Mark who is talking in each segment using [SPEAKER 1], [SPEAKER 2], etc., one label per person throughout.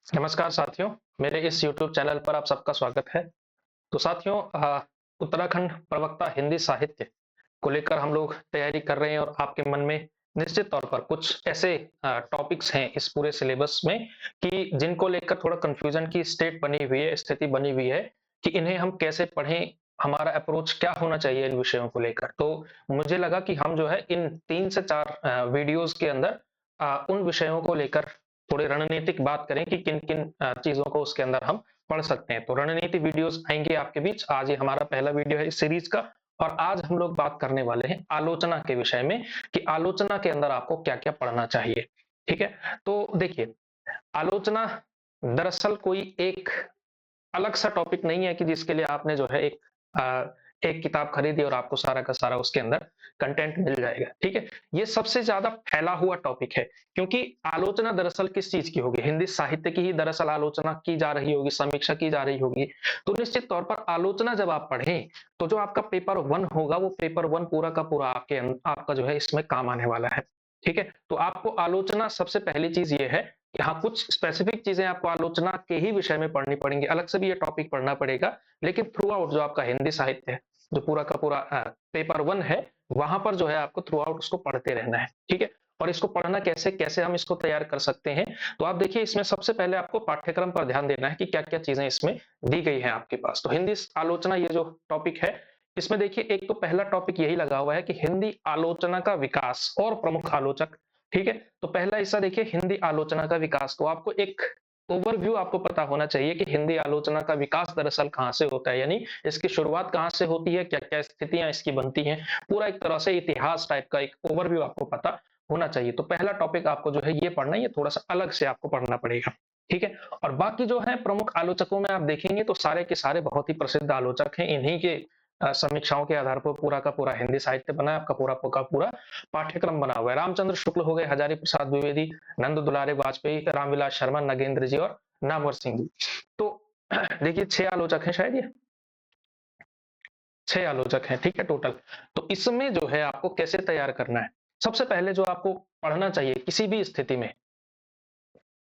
[SPEAKER 1] नमस्कार साथियों, मेरे इस YouTube चैनल पर आप सबका स्वागत है। तो साथियों उत्तराखंड प्रवक्ता हिंदी साहित्य को लेकर हम लोग तैयारी कर रहे हैं और आपके मन में निश्चित तौर पर कुछ ऐसे टॉपिक्स हैं इस पूरे सिलेबस में कि जिनको लेकर थोड़ा कन्फ्यूजन की स्टेट बनी हुई है, स्थिति बनी हुई है कि इन्हें हम कैसे पढ़ें, हमारा अप्रोच क्या होना चाहिए इन विषयों को लेकर। तो मुझे लगा कि हम जो है इन 3 से 4 वीडियोज़ के अंदर उन विषयों को लेकर थोड़ी रणनीतिक बात करें कि किन-किन चीज़ों को उसके अंदर हम पढ़ सकते हैं। तो रणनीति वीडियोज़ आएँगे आपके बीच। आज ये हमारा पहला वीडियो है इस सीरीज़ का और आज हम लोग बात करने वाले हैं आलोचना के विषय में कि आलोचना के अंदर आपको क्या-क्या पढ़ना चाहिए। ठीक है? तो देखिए, आलोचना दरअसल कोई एक अलग सा टॉपिक नहीं है कि जिसके लिए आपने जो है एक किताब खरीदी और आपको सारा का सारा उसके अंदर कंटेंट मिल जाएगा, ठीक है? ये सबसे ज़्यादा फैला हुआ टॉपिक है क्योंकि आलोचना दरअसल किस चीज़ की होगी? हिंदी साहित्य की ही दरअसल आलोचना की जा रही होगी, समीक्षा की जा रही होगी। तो निश्चित तौर पर आलोचना जब आप पढ़ें, तो जो आपका पेपर 1 होगा, वो पेपर 1 पूरा का पूरा आपका जो है इसमें काम आने वाला है, ठीक है? तो आपको आलोचना सबसे पहली चीज़ ये है कि हाँ, कुछ स्पेसिफिक चीज़ें आपको आलोचना के ही विषय में पढ़नी पड़ेंगी, अलग से भी ये टॉपिक पढ़ना पड़ेगा, लेकिन थ्रू आउट जो आपका हिंदी साहित्य है, जो पूरा का पूरा पेपर 1 है, वहाँ पर जो है आपको थ्रू आउट उसको पढ़ते रहना है, ठीक है? और इसको पढ़ना कैसे, कैसे हम इसको तैयार कर सकते हैं? तो आप देखिए इसमें सबसे पहले आपको पाठ्यक्रम पर ध्यान देना है कि क्या-क्या चीज़ें इसमें दी गई हैं आपके पास। तो हिंदी आलोचना ये जो टॉपिक है, इसमें देखिए एक तो पहला टॉपिक यही लगा हुआ है कि हिंदी आलोचना का विकास और प्रमुख आलोचक, ठीक है? तो पहला हिस्सा देखिए हिंदी आलोचना का विकास, तो आपको एक ओवरव्यू आपको पता होना चाहिए कि हिंदी आलोचना का विकास दरअसल कहाँ से होता है, यानी इसकी शुरुआत कहाँ से होती है, क्या-क्या स्थितियाँ इसकी बनती हैं, पूरा एक तरह से इतिहास टाइप का एक ओवरव्यू आपको पता होना चाहिए। तो पहला टॉपिक आपको जो है ये पढ़ना है, ये थोड़ा-सा अलग से आपको पढ़ना पड़ेगा, ठीक है? और बाकी जो है प्रमुख आलोचकों में आप देखेंगे तो सारे के सारे बहुत ही प्रसिद्ध आलोचक हैं, इन्हीं के समीक्षाओं के आधार पर पूरा का पूरा हिंदी साहित्य बना है, आपका पूरा का पूरा पाठ्यक्रम बना हुआ है। रामचंद्र शुक्ल हो गए, हजारी प्रसाद द्विवेदी, नंद दुलारे वाजपेयी, रामविलास शर्मा, नगेंद्र जी और नामवर सिंह जी। तो देखिए 6 आलोचक हैं शायद ये, 6 आलोचक हैं, ठीक है टोटल। तो इसमें जो है आपको कैसे तैयार करना है? सबसे पहले जो आपको पढ़ना चाहिए किसी भी स्थिति में,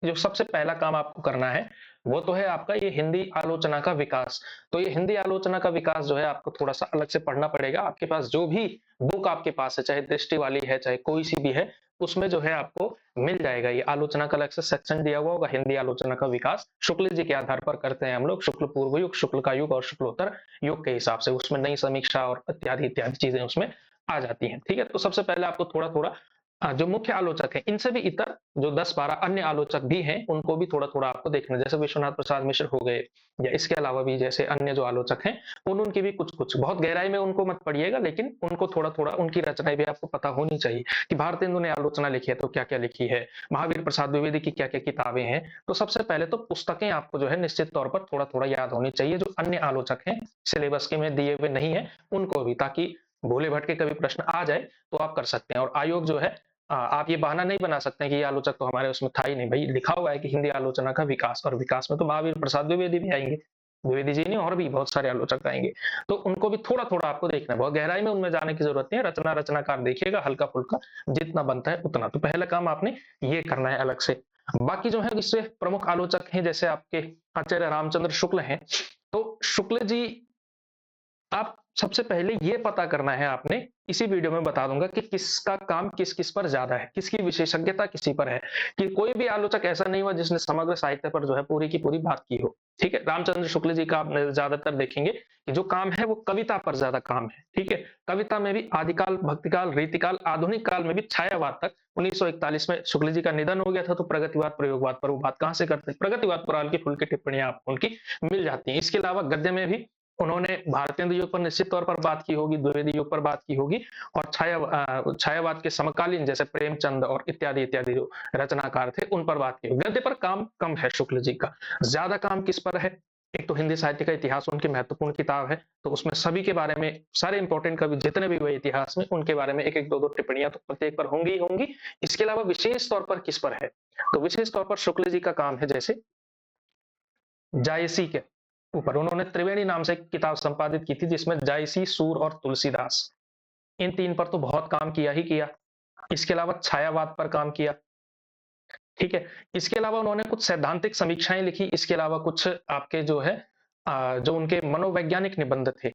[SPEAKER 1] जो सबसे पहला काम आपको करना है, वो तो है आपका ये हिंदी आलोचना का विकास। तो ये हिंदी आलोचना का विकास जो है आपको थोड़ा-सा अलग से पढ़ना पड़ेगा। आपके पास जो भी बुक आपके पास है, चाहे दृष्टि वाली है, चाहे कोई-सी भी है, उसमें जो है आपको मिल जाएगा। ये आलोचना का अलग से सेक्शन दिया हुआ होगा, हिंदी आलोचना का विकास शुक्ल जी के आधार पर करते हैं हम लोग, शुक्ल पूर्व युग, शुक्ल का युग और शुक्लोत्तर युग के हिसाब से। उसमें नई समीक्षा और इत्यादि-इत्यादि चीज़ें उसमें आ जाती हैं, ठीक है? तो सबसे पहले आपको थोड़ा-थोड़ा जो मुख्य आलोचक हैं, इनसे भी इतर जो 10-12 अन्य आलोचक भी हैं, उनको भी थोड़ा-थोड़ा आपको देखना है। जैसे विश्वनाथ प्रसाद मिश्र हो गए या इसके अलावा भी जैसे अन्य जो आलोचक हैं, उनकी भी कुछ-कुछ बहुत गहराई में उनको मत पढ़िएगा, लेकिन उनको थोड़ा-थोड़ा उनकी रचनाएँ भी आपको पता होनी चाहिए कि भारतेंदु ने आलोचना लिखी है, तो क्या-क्या लिखी है, महावीर प्रसाद द्विवेदी की क्या-क्या किताबें हैं। तो सबसे पहले तो पुस्तकें आपको जो है निश्चित तौर पर थोड़ा-थोड़ा याद होनी चाहिए, जो अन्य आलोचक हैं, सिलेबस के में दिए हुए नहीं हैं, उनको भी, ताकि भोले-भटके कभी प्रश्न आ जाए, तो आप कर सकते हैं। और आयोग जो है आप ये बहाना नहीं बना सकते हैं कि ये आलोचक तो हमारे उसमें था ही नहीं। भई लिखा हुआ है कि हिंदी आलोचना का विकास, और विकास में तो महावीर प्रसाद द्विवेदी भी आएँगे। द्विवेदी जी नहीं, और भी बहुत सारे आलोचक आएँगे। तो उनको भी थोड़ा-थोड़ा आपको देखना है, बहुत गहराई में उनमें जाने की ज़रूरत नहीं है। रचनाकार देखिएगा हल्का-फुल्का, जितना बनता है उतना। तो पहला काम आपने ये करना है अलग से। बाकी जो है इससे प्रमुख आलोचक हैं, जैसे आपके आचार्य रामचंद्र शुक्ल हैं। तो शुक्ल जी, आप सबसे पहले ये पता करना है आपने, इसी वीडियो में बता दूँगा कि किसका काम किस-किस पर ज़्यादा है, किसकी विशेषज्ञता किसी पर है, कि कोई भी आलोचक ऐसा नहीं हुआ जिसने समग्र साहित्य पर जो है पूरी की पूरी बात की हो, ठीक है? रामचंद्र शुक्ल जी का आप ज़्यादातर देखेंगे कि जो काम है वो कविता पर ज़्यादा काम है, ठीक है? कविता में भी आदिकाल, भक्तिकाल, रीतिकाल, आधुनिक काल में भी छायावाद तक। 1941 में शुक्ल जी का निधन हो गया था, तो प्रगतिवाद, प्रयोगवाद पर वो बात कहाँ से करते हैं? प्रगतिवाद पर हल्की-फुल्की टिप्पणियाँ आपको उनकी मिल जाती हैं। इसके अलावा गद्य में भी उन्होंने भारतेंदु युग पर निश्चित तौर पर बात की होगी, द्विवेदी युग पर बात की होगी, और छायावाद के समकालीन जैसे प्रेमचंद और इत्यादि-इत्यादि जो रचनाकार थे, उन पर बात की होगी। गद्य पर काम कम है शुक्ल जी का, ज़्यादा काम किस पर है? एक तो हिंदी साहित्य का इतिहास उनकी महत्वपूर्ण किताब है, तो उसमें सभी के बारे में, सारे इंपॉर्टेंट कवि जितने भी हुए इतिहास में, उनके बारे में 1-1, 2-2 टिप्पणियाँ तो प्रत्येक पर होंगी ही होंगी। इसके अलावा विशेष तौर पर किस पर है? तो विशेष तौर पर शुक्ल जी का काम है जैसे जायसी के ऊपर। उन्होंने त्रिवेणी नाम से एक किताब संपादित की थी, जिसमें जायसी, सूर और तुलसीदास, इन 3 पर तो बहुत काम किया ही किया। इसके अलावा छायावाद पर काम किया, ठीक है? इसके अलावा उन्होंने कुछ सैद्धांतिक समीक्षाएँ लिखी, इसके अलावा कुछ आपके जो है जो उनके मनोवैज्ञानिक निबंध थे,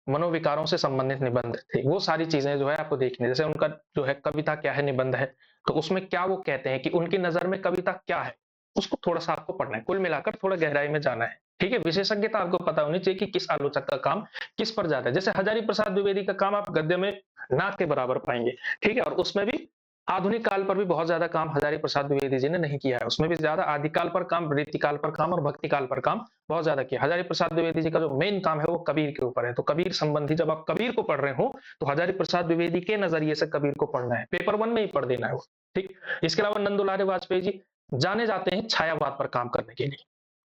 [SPEAKER 1] मनोविकारों से संबंधित निबंध थे, वो सारी चीज़ें जो है आपको देखनी है। जैसे उनका जो है कविता क्या है, निबंध है, तो उसमें क्या वो कहते हैं कि उनकी नज़र में कविता क्या है, उसको थोड़ा-सा आपको पढ़ना है। कुल मिलाकर थोड़ा गहराई में जाना है, ठीक है? विशेषज्ञता आपको पता होनी चाहिए कि किस आलोचक का काम किस पर ज़्यादा है। जैसे हजारी प्रसाद द्विवेदी का काम आप गद्य में नाक के बराबर पाएँगे, ठीक है? और उसमें भी आधुनिक काल पर भी बहुत ज़्यादा काम हजारी प्रसाद द्विवेदी जी ने नहीं किया है। उसमें भी ज़्यादा आदिकाल पर काम, रीतिकाल पर काम और भक्ति काल पर काम बहुत ज़्यादा किया। हजारी प्रसाद द्विवेदी जी का जो मेन काम है वो कबीर के ऊपर है। तो कबीर संबंधी जब आप कबीर को पढ़ रहे हो, तो हजारी प्रसाद द्विवेदी के नज़रिए से कबीर को पढ़ना है। पेपर 1 में ही पढ़ देना है वो, ठीक? इसके अलावा नंद दुलारे वाजपेयी जी जाने जाते हैं छायावाद पर काम करने के लिए,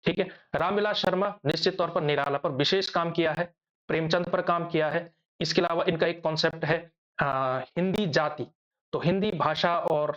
[SPEAKER 1] ठीक है? रामविलास शर्मा निश्चित तौर पर निराला पर विशेष काम किया है, प्रेमचंद पर काम किया है। इसके अलावा इनका एक कॉन्सेप्ट है हिंदी जाति, तो हिंदी भाषा और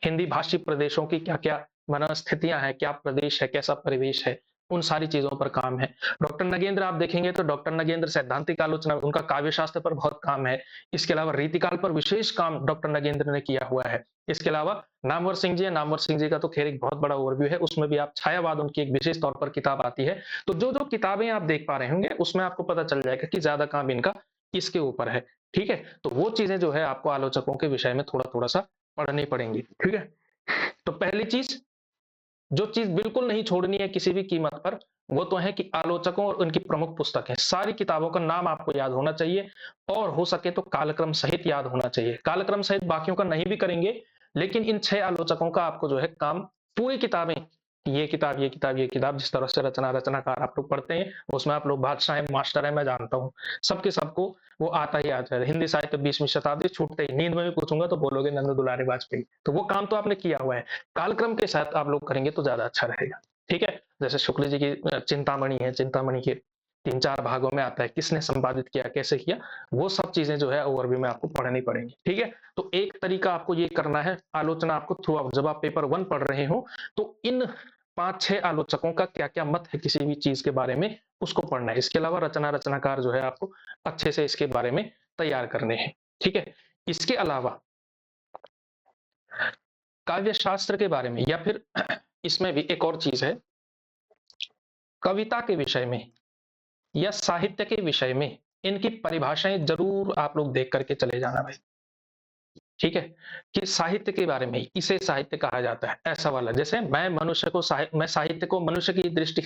[SPEAKER 1] हिंदी भाषी प्रदेशों की क्या-क्या मनस्थितियाँ हैं, क्या प्रदेश है, कैसा परिवेश है, उन सारी चीज़ों पर काम है। डॉक्टर नगेंद्र आप देखेंगे तो डॉक्टर नगेंद्र सैद्धांतिक आलोचना, उनका काव्य शास्त्र पर बहुत काम है। इसके अलावा रीतिकाल पर विशेष काम डॉक्टर नगेंद्र ने किया हुआ है। इसके अलावा नामवर सिंह जी हैं, नामवर सिंह जी का तो खैर एक बहुत बड़ा ओवरव्यू है, उसमें भी आप छायावाद उनकी एक विशेष तौर पर किताब आती है। तो जो-जो किताबें आप देख पा रहे होंगे, उसमें आपको पता चल जाएगा कि ज़्यादा काम इनका किसके ऊपर है, ठीक है? तो वो चीज़ें जो है आपको आलोचकों के विषय में थोड़ा-थोड़ा सा पढ़नी पड़ेंगी, ठीक है? तो पहली चीज, जो चीज बिल्कुल नहीं छोड़नी है किसी भी कीमत पर, वो तो है कि आलोचकों और उनकी प्रमुख पुस्तकें, सारी किताबों का नाम आपको याद होना चाहिए और हो सके तो कालक्रम सहित याद होना चाहिए। कालक्रम सहित बाकियों का नहीं भी करेंगे, लेकिन इन 6 आलोचकों का आपको जो है काम पूरी किताबें, ये किताब, ये किताब, ये किताब, जिस तरह से रचनाकार आप लोग पढ़ते हैं, उसमें आप लोग बादशाह हैं, मास्टर हैं, मैं जानता हूँ। सबके सबको वो आता ही आता है। हिंदी साहित्य 20वीं शताब्दी छूटते ही, नींद में भी पूछूंगा तो बोलोगे नंद दुलारे वाजपेयी। तो वो काम तो आपने किया हुआ है। कालक्रम के साथ आप लोग करेंगे तो ज्यादा अच्छा रहेगा, ठीक है? जैसे शुक्ल जी की चिंतामणि है, चिंतामणि के 3-4 भागों में आता है, किसने संपादित किया, कैसे किया, वो सब चीजें जो है ओवरव्यू में आपको पढ़नी पड़ेंगी, ठीक है? तो एक तरीका आपको ये करना है, आलोचना आपको थ्रू आउट, जब आप पेपर 1 पढ़ रहे हो, तो इन 5-6 आलोचकों का क्या-क्या मत है किसी भी चीज के बारे में, उसको पढ़ना है। इसके अलावा रचनाकार जो है आपको अच्छे से इसके बारे में तैयार करने हैं, ठीक है? इसके अलावा काव्य शास्त्र के बारे में या फिर इसमें भी एक और चीज है, कविता के विषय में या साहित्य के विषय में इनकी परिभाषाएं जरूर आप लोग देख करके चले जाना भाई, ठीक है? कि साहित्य के बारे में इसे साहित्य कहा जाता है, ऐसा वाला। जैसे मैं साहित्य को मनुष्य की दृष्टि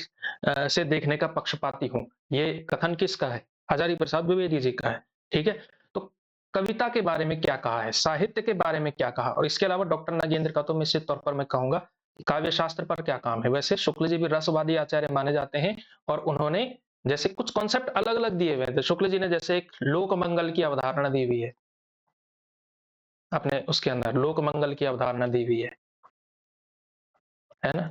[SPEAKER 1] से देखने का पक्षपाती हूँ, ये कथन किसका है? हजारी प्रसाद द्विवेदी जी का है, ठीक है? तो कविता के बारे में क्या कहा है, साहित्य के बारे में क्या कहा, और इसके अलावा डॉक्टर नागेंद्र का तो निश्चित तौर पर मैं कहूंगा काव्य शास्त्र पर क्या काम है। वैसे शुक्ल जी भी रसवादी आचार्य माने जाते हैं, और उन्होंने जैसे कुछ कॉन्सेप्ट अलग अलग दिए हुए हैं। शुक्ल जी ने जैसे एक लोक मंगल की अवधारणा दी हुई है, अपने उसके अंदर लोक मंगल की अवधारणा दी हुई है ना?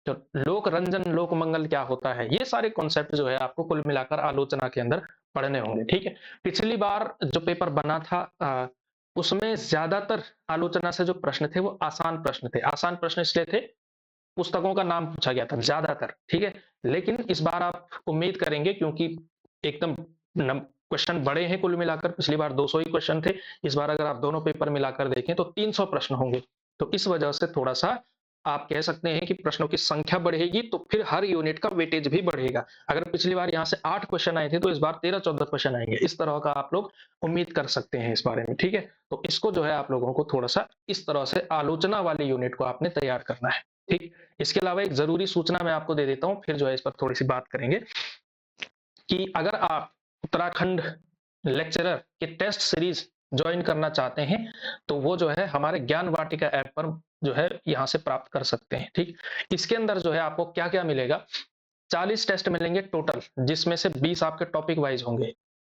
[SPEAKER 1] तो लोक रंजन, लोक मंगल क्या होता है, ये सारे कॉन्सेप्ट जो है आपको कुल मिलाकर आलोचना के अंदर पढ़ने होंगे, ठीक है? पिछली बार जो पेपर बना था उसमें ज्यादातर आलोचना से जो प्रश्न थे वो आसान प्रश्न थे। आसान प्रश्न इसलिए थे, पुस्तकों का नाम पूछा गया था ज्यादातर, ठीक है? लेकिन इस बार आप उम्मीद करेंगे, क्योंकि एकदम क्वेश्चन बड़े हैं, कुल मिलाकर पिछली बार 200 ही क्वेश्चन थे, इस बार अगर आप दोनों पेपर मिलाकर देखें तो 300 प्रश्न होंगे। तो इस वजह से थोड़ा सा आप कह सकते हैं कि प्रश्नों की संख्या बढ़ेगी, तो फिर हर यूनिट का वेटेज भी बढ़ेगा। अगर पिछली बार यहाँ से 8 क्वेश्चन आए थे, तो इस बार 13-14 क्वेश्चन आएंगे। इस तरह का आप लोग उम्मीद कर सकते हैं इस बारे में, ठीक है? तो इसको जो है आप लोगों को थोड़ा सा इस तरह से आलोचना वाली यूनिट को आपने तैयार करना है, ठीक? इसके अलावा एक जरूरी सूचना मैं आपको दे देता हूँ, फिर जो है इस पर थोड़ी सी बात करेंगे कि अगर आप उत्तराखंड लेक्चरर के टेस्ट सीरीज ज्वाइन करना चाहते हैं, तो वो जो है हमारे ज्ञान वाटिका ऐप पर जो है यहाँ से प्राप्त कर सकते हैं, ठीक? इसके अंदर जो है आपको क्या-क्या मिलेगा, 40 टेस्ट मिलेंगे टोटल, जिसमें से 20 आपके टॉपिक वाइज होंगे।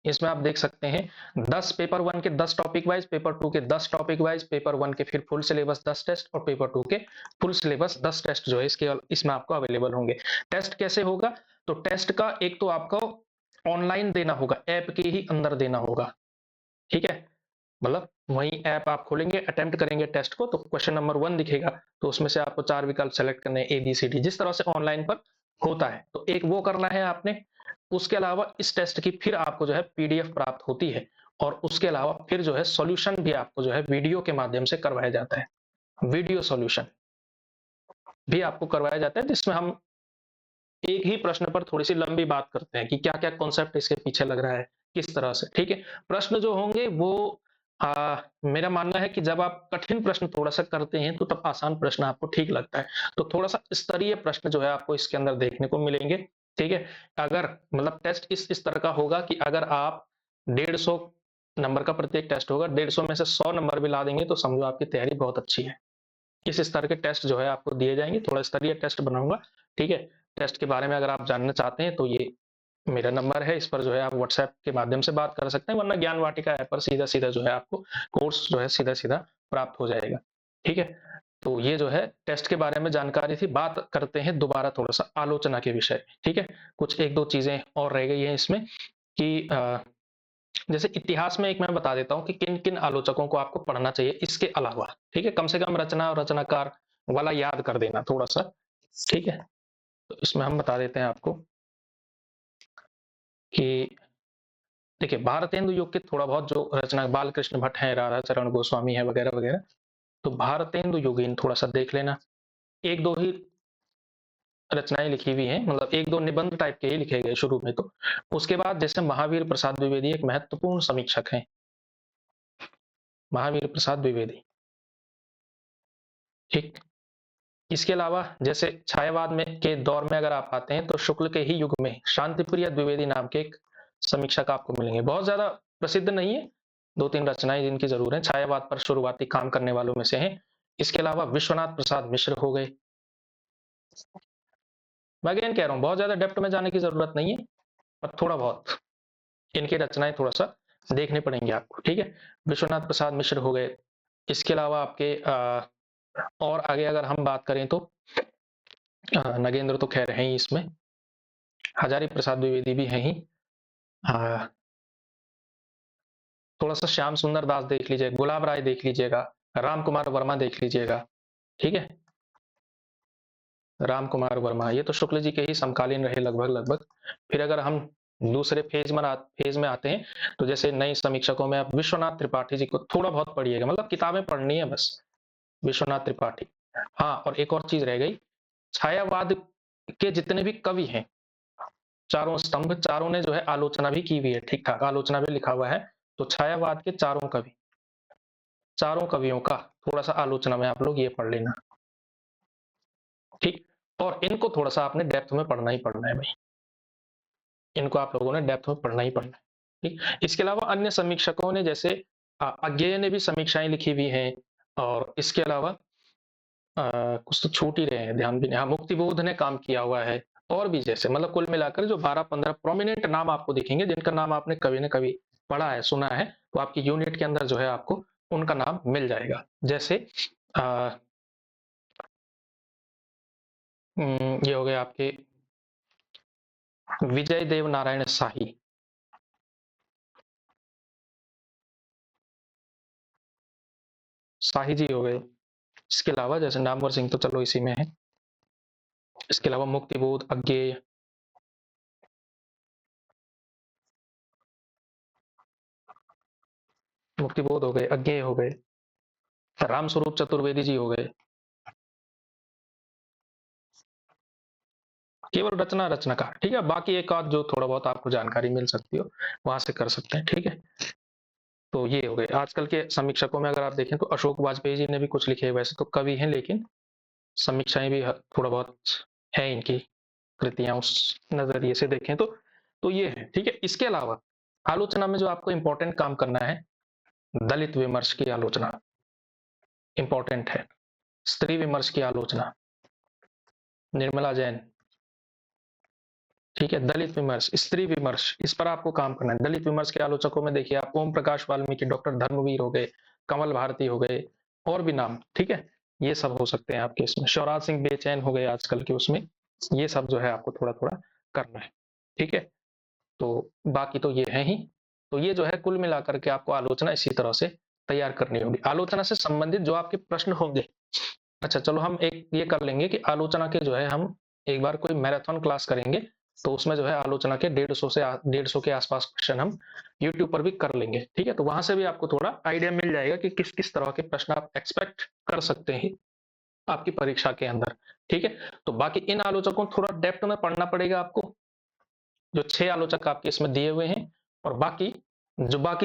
[SPEAKER 1] इसमें आप देख सकते हैं 10 पेपर 1 के 10 टॉपिक वाइज, पेपर 2 के 10 टॉपिक वाइज, पेपर 1 के फिर फुल सिलेबस 10 टेस्ट और पेपर 2 के फुल सिलेबस 10 टेस्ट जो है इसमें आपको अवेलेबल होंगे। टेस्ट कैसे होगा? तो टेस्ट का एक तो आपको ऑनलाइन देना होगा, ऐप के ही अंदर देना होगा, ठीक है? मतलब वही ऐप आप खोलेंगे, अटेम्प्ट करेंगे टेस्ट को, तो क्वेश्चन नंबर 1 दिखेगा, तो उसमें से आपको 4 विकल्प सेलेक्ट करने हैं, ए बी सी डी, जिस तरह से ऑनलाइन पर होता है। तो एक वो करना है आपने। उसके अलावा इस टेस्ट की फिर आपको जो है पीडीएफ प्राप्त होती है, और उसके अलावा फिर जो है सॉल्यूशन भी आपको जो है वीडियो के माध्यम से करवाया जाता है। वीडियो सॉल्यूशन भी आपको करवाया जाता है, जिसमें हम एक ही प्रश्न पर थोड़ी-सी लंबी बात करते हैं कि क्या-क्या कॉन्सेप्ट इसके पीछे लग रहा है, किस तरह से, ठीक है? प्रश्न जो होंगे वो मेरा मानना है कि जब आप कठिन प्रश्न थोड़ा-सा करते हैं, तो तब आसान प्रश्न आपको ठीक लगता है। तो थोड़ा-सा स्तरीय प्रश्न जो है आपको इसके अंदर देखने को मिलेंगे, ठीक है? अगर मतलब टेस्ट इस तरह का होगा कि अगर आप 150 नंबर का प्रत्येक टेस्ट होगा, 150 में से 100 नंबर भी ला देंगे, तो समझो आपकी तैयारी बहुत अच्छी है। इस स्तर के टेस्ट जो है आपको दिए जाएँगे, थोड़ा स्तरीय टेस्ट बनाऊँगा, ठीक है? टेस्ट के बारे में अगर आप जानना चाहते हैं तो ये मेरा नंबर है, इस पर जो है आप व्हाट्सएप के माध्यम से बात कर सकते हैं, वरना ज्ञान वाटिका ऐप पर सीधा-सीधा जो है आपको कोर्स जो है सीधा-सीधा प्राप्त हो जाएगा, ठीक है? तो ये जो है टेस्ट के बारे में जानकारी थी, बात करते हैं दोबारा थोड़ा-सा आलोचना के विषय में, ठीक है? कुछ 1-2 चीज़ें और रह गई हैं इसमें कि जैसे इतिहास में एक मैं बता देता हूँ कि किन-किन आलोचकों को आपको पढ़ना चाहिए इसके अलावा, ठीक है? कम से कम रचना और रचनाकार वाला याद कर देना थोड़ा-सा, ठीक है? तो इसमें हम बता देते हैं आपको कि देखिए, भारतेंदु युग के थोड़ा बहुत जो रचना बालकृष्ण भट्ट हैं, राधाचरण गोस्वामी हैं वगैरह-वगैरह, तो भारतेंदु युगीन थोड़ा-सा देख लेना। 1-2 ही रचनाएँ लिखी हुई हैं, मतलब 1-2 निबंध टाइप के ही लिखे गए शुरू में तो। उसके बाद जैसे महावीर प्रसाद द्विवेदी एक महत्वपूर्ण समीक्षक हैं, महावीर प्रसाद द्विवेदी, ठीक? इसके अलावा जैसे छायावाद में के दौर में अगर आप आते हैं तो शुक्ल के ही युग में शांतिप्रिय द्विवेदी नाम के एक समीक्षक आपको मिलेंगे। बहुत ज़्यादा प्रसिद्ध नहीं है, 2-3 रचनाएँ जिनकी ज़रूर हैं, छायावाद पर शुरुआती काम करने वालों में से हैं। इसके अलावा विश्वनाथ प्रसाद मिश्र हो गए। मैं अगेन कह रहा हूँ बहुत ज़्यादा डेप्थ में जाने की ज़रूरत नहीं है, पर थोड़ा बहुत इनकी रचनाएँ थोड़ा-सा देखनी पड़ेंगी आपको, ठीक है? विश्वनाथ प्रसाद मिश्र हो गए। इसके अलावा आपके और आगे अगर हम बात करें तो नगेंद्र तो खैर हैं ही इसमें, हजारी प्रसाद द्विवेदी भी हैं ही। थोड़ा-सा श्याम सुंदर दास देख लीजिए, गुलाब राय देख लीजिएगा, राम कुमार वर्मा देख लीजिएगा, ठीक है? राम कुमार वर्मा, ये तो शुक्ल जी के ही समकालीन रहे लगभग-लगभग। फिर अगर हम दूसरे फ़ेज़ में आते हैं, तो जैसे नए समीक्षकों में आप विश्वनाथ त्रिपाठी जी को थोड़ा बहुत पढ़िएगा, मतलब किताबें पढ़नी है बस, विश्वनाथ त्रिपाठी। हाँ, और एक और चीज़ रह गई, छायावाद के जितने भी कवि हैं, चारों स्तंभ, चारों ने जो है आलोचना भी की हुई है, ठीक-ठाक आलोचना भी लिखा हुआ है। तो छायावाद के चारों कवि, चारों कवियों का थोड़ा-सा आलोचना में आप लोग ये पढ़ लेना, ठीक? और इनको थोड़ा-सा आपने डेप्थ में पढ़ना ही पढ़ना है भई। इनको आप लोगों ने डेप्थ में पढ़ना ही पढ़ना है, ठीक? इसके अलावा अन्य समीक्षकों ने जैसे अज्ञेय ने भी समीक्षाएँ लिखी हुई हैं और इसके अलावा कुछ तो छूट ही रहे हैं, ध्यान भी नहीं हाँ, मुक्तिबोध ने काम किया हुआ है और भी जैसे मतलब कुल मिलाकर जो 12-15 प्रोमिनेंट नाम आपको दिखेंगे, जिनका नाम आपने कभी न कभी पढ़ा है, सुना है, तो आपकी यूनिट के अंदर जो है आपको उनका नाम मिल जाएगा। जैसे अ, ये हो गए आपके विजय देव नारायण शाही, शाही जी हो गए। इसके अलावा जैसे नामवर सिंह तो चलो इसी में है। इसके अलावा मुक्तिबोध, अज्ञेय, मुक्तिबोध हो गए, अज्ञेय हो गए, रामस्वरूप चतुर्वेदी जी हो गए। केवल रचना रचनाकार, ठीक है? बाकी एक आध जो थोड़ा बहुत आपको जानकारी मिल सकती हो, वहाँ से कर सकते हैं, ठीक है? तो ये हो गए। आजकल के समीक्षकों में अगर आप देखें तो अशोक वाजपेयी जी ने भी कुछ लिखे हैं, वैसे तो कवि हैं लेकिन समीक्षाएँ भी थोड़ा बहुत है इनकी कृतियाँ उस नज़रिए से देखें तो ये है, ठीक है? इसके अलावा आलोचना में जो आपको इम्पोर्टेंट काम करना है, दलित विमर्श की आलोचना इम्पोर्टेंट है। स्त्री विमर्श की आलोचना, निर्मला जैन, ठीक है? दलित विमर्श, स्त्री विमर्श, इस पर आपको काम करना है। दलित विमर्श के आलोचकों में देखिए आप ओम प्रकाश वाल्मीकि, डॉक्टर धर्मवीर हो गए, कमल भारती हो गए और भी नाम, ठीक है? ये सब हो सकते हैं आपके इसमें। शिवराज सिंह बेचैन हो गए आजकल के उसमें, ये सब जो है आपको थोड़ा-थोड़ा करना है, ठीक है? तो बाकी तो ये है ही। तो ये जो है कुल मिलाकर के आपको आलोचना इसी तरह से तैयार करनी होगी। आलोचना से संबंधित जो आपके प्रश्न होंगे, अच्छा चलो हम एक ये कर लेंगे कि आलोचना के जो है हम एक बार कोई मैराथन क्लास करेंगे तो उसमें जो है आलोचना के 150 के आसपास क्वेश्चन हम यूट्यूब पर भी कर लेंगे, ठीक है? तो वहां से भी आपको थोड़ा आइडिया मिल जाएगा कि किस किस तरह के प्रश्न आप एक्सपेक्ट कर सकते हैं आपकी परीक्षा के अंदर, ठीक है? तो बाकी इन आलोचकों को थोड़ा डेप्थ में पढ़ना पड़ेगा आपको, जो 6 आलोचक आपके इसमें दिए हुए हैं, और बाकी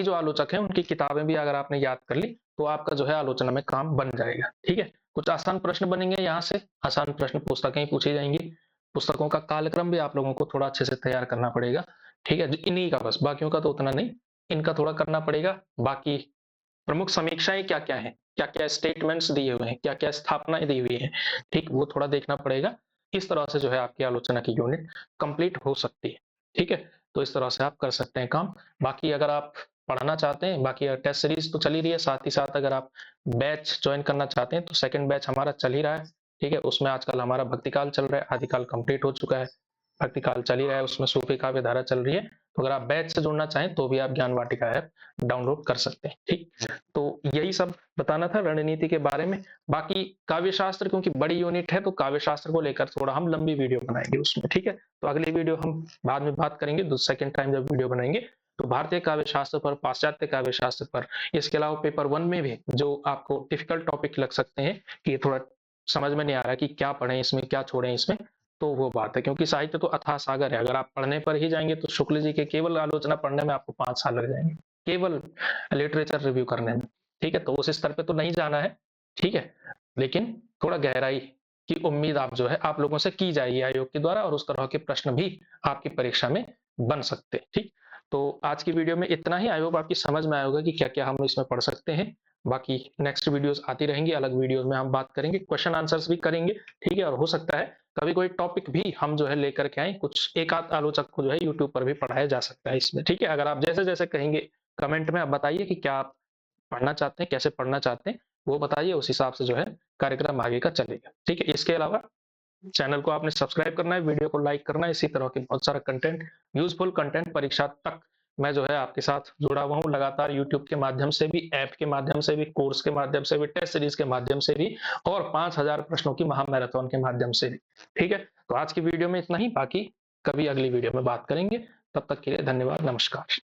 [SPEAKER 1] जो आलोचक हैं उनकी किताबें भी अगर आपने याद कर ली तो आपका जो है आलोचना में काम बन जाएगा, ठीक है? कुछ आसान प्रश्न बनेंगे यहाँ से, आसान प्रश्न पुस्तकें ही पूछी जाएंगी, पुस्तकों का कालक्रम भी आप लोगों को थोड़ा अच्छे से तैयार करना पड़ेगा, ठीक है? इन्हीं का बस, बाकियों का तो उतना नहीं, इनका थोड़ा करना पड़ेगा। बाकी प्रमुख समीक्षाएं क्या क्या है, क्या क्या स्टेटमेंट्स दिए हुए हैं, क्या क्या स्थापनाएं दी हुई है, ठीक, वो थोड़ा देखना पड़ेगा। इस तरह से जो है आपकी आलोचना की यूनिट कंप्लीट हो सकती है, ठीक है? तो इस तरह से आप कर सकते हैं काम। बाकी अगर आप पढ़ना चाहते हैं, बाकी टेस्ट सीरीज तो चल ही रही है, साथ ही साथ अगर आप बैच ज्वाइन करना चाहते हैं तो सेकंड बैच हमारा चल ही रहा है, ठीक है? उसमें आजकल हमारा भक्तिकाल चल रहा है, आदिकाल कंप्लीट हो चुका है, भक्तिकाल चल ही रहा है, उसमें सूफी काव्य धारा चल रही है। तो अगर आप बैच से जुड़ना चाहें तो भी आप ज्ञान वाटिका ऐप डाउनलोड कर सकते हैं, ठीक? तो यही सब बताना था रणनीति के बारे में। बाकी काव्य शास्त्र क्योंकि बड़ी यूनिट है तो काव्य शास्त्र को लेकर थोड़ा हम लंबी वीडियो बनाएंगे उसमें, ठीक है? तो अगली वीडियो हम बाद में बात करेंगे, सेकंड टाइम जब वीडियो बनाएंगे तो भारतीय काव्य शास्त्र पर, पाश्चात्य काव्य शास्त्र पर, इसके अलावा पेपर 1 में भी जो आपको डिफिकल्ट टॉपिक लग सकते हैं कि ये थोड़ा समझ में नहीं आ रहा कि क्या पढ़ें इसमें, क्या छोड़ें इसमें, तो वो बात है, क्योंकि साहित्य तो अथाह सागर है। अगर आप पढ़ने पर ही जाएंगे तो शुक्ल जी के केवल आलोचना पढ़ने में आपको 5 साल लग जाएंगे, केवल लिटरेचर रिव्यू करने में, ठीक है? तो उस स्तर पे तो नहीं जाना है, ठीक है? लेकिन थोड़ा गहराई की उम्मीद आप जो है आप लोगों से की जाएगी आयोग के द्वारा, और उस तरह के प्रश्न भी आपकी परीक्षा में बन सकते हैं, ठीक? तो आज की वीडियो में इतना ही। आई होप आपकी समझ में आया होगा कि क्या क्या हम इसमें पढ़ सकते हैं। बाकी नेक्स्ट वीडियोस आती रहेंगी, अलग वीडियोस में हम बात करेंगे, क्वेश्चन आंसर्स भी करेंगे, ठीक है? और हो सकता है कभी कोई टॉपिक भी हम जो है लेकर के आए, कुछ एक आध आलोचक को जो है यूट्यूब पर भी पढ़ाया जा सकता है इसमें, ठीक है? अगर आप जैसे जैसे कहेंगे कमेंट में आप बताइए कि क्या आप पढ़ना चाहते हैं, कैसे पढ़ना चाहते हैं, वो बताइए, उस हिसाब से जो है कार्यक्रम आगे का चलेगा, ठीक है? इसके अलावा चैनल को आपने सब्सक्राइब करना है, वीडियो को लाइक करना है, इसी तरह के बहुत सारा कंटेंट, यूजफुल कंटेंट परीक्षा तक मैं जो है आपके साथ जुड़ा हुआ हूँ लगातार, यूट्यूब के माध्यम से भी, ऐप के माध्यम से भी, कोर्स के माध्यम से भी, टेस्ट सीरीज के माध्यम से भी, और 5000 प्रश्नों की महामैराथन के माध्यम से भी, ठीक है? तो आज की वीडियो में इतना ही, बाकी कभी अगली वीडियो में बात करेंगे। तब तक के लिए धन्यवाद, नमस्कार।